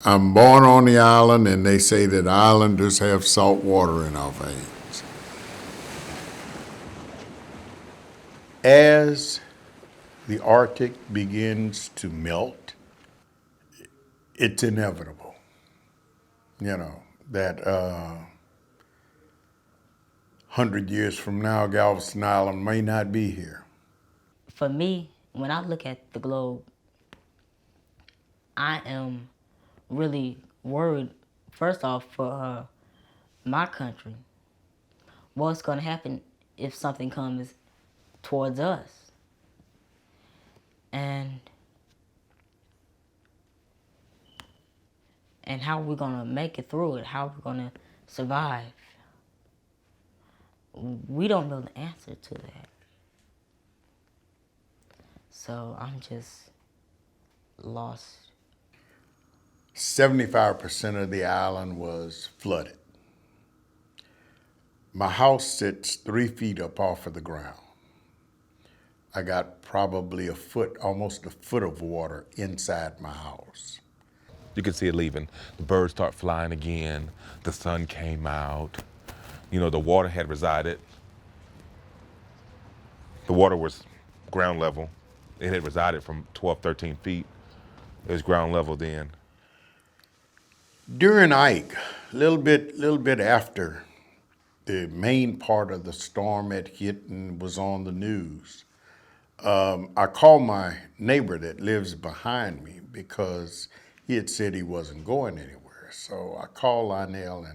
I'm born on the island, and they say that islanders have salt water in our veins. As the Arctic begins to melt, it's inevitable, that 100 years from now, Galveston Island may not be here. For me, when I look at the globe, I am really worried, first off, for my country. What's going to happen if something comes towards us? And how we're going to make it through it, how we're going to survive. We don't know the answer to that. So I'm just lost. 75% of the island was flooded. My house sits 3 feet up off of the ground. I got probably a foot, almost a foot of water inside my house. You can see it leaving. The birds start flying again. The sun came out. You know, the water had resided. The water was ground level. It had resided from 12, 13 feet. It was ground level then. During Ike, a little bit after the main part of the storm had hit and was on the news, I called my neighbor that lives behind me because he had said he wasn't going anywhere. So I called Lionel,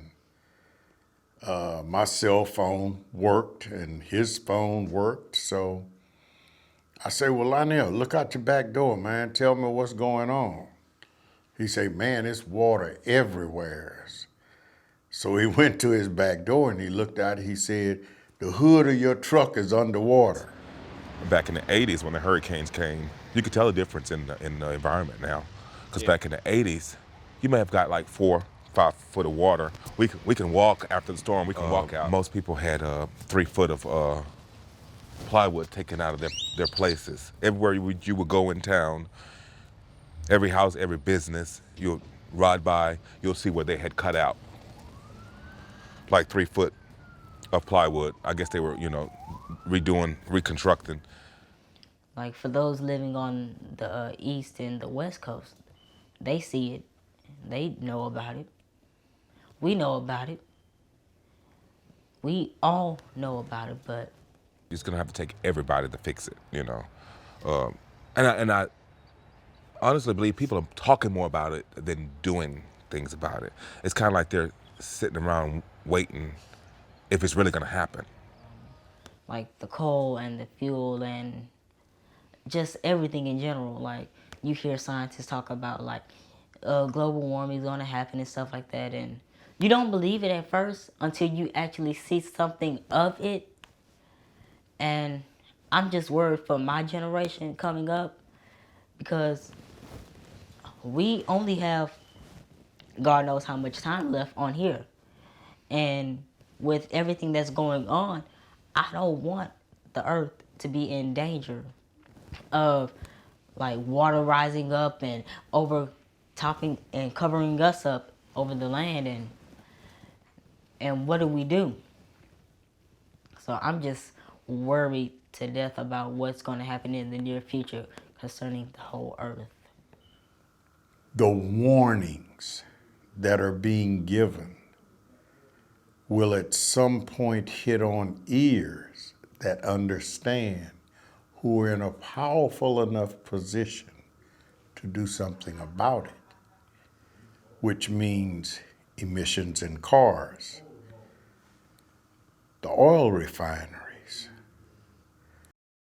and my cell phone worked and his phone worked. So I said, well, Lionel, look out your back door, man. Tell me what's going on. He said, man, it's water everywhere. So he went to his back door and he looked out. He said, the hood of your truck is underwater. Back in the 80s when the hurricanes came, you could tell the difference in the environment now. Because back in the 80s, you may have got like 4, 5 foot of water. We can walk after the storm, we can walk out. Most people had 3 foot of plywood taken out of their places. Everywhere you would go in town, every house, every business, you'll ride by, you'll see where they had cut out like 3 foot of plywood. I guess they were, reconstructing. Like for those living on the east and the west coast, they see it. They know about it. We know about it. We all know about it, but It's gonna have to take everybody to fix it. And I honestly believe people are talking more about it than doing things about it. It's kind of like they're sitting around waiting if it's really gonna happen. like the coal and the fuel and just everything in general. Like you hear scientists talk about like global warming is going to happen and stuff like that, and you don't believe it at first until you actually see something of it. And I'm just worried for my generation coming up because we only have God knows how much time left on here, and with everything that's going on, I don't want the earth to be in danger of like water rising up and over topping and covering us up over the land, and what do we do? So I'm just worried to death about what's going to happen in the near future concerning the whole earth. The warnings that are being given will at some point hit on ears that understand, who are in a powerful enough position to do something about it, which means emissions in cars, the oil refinery,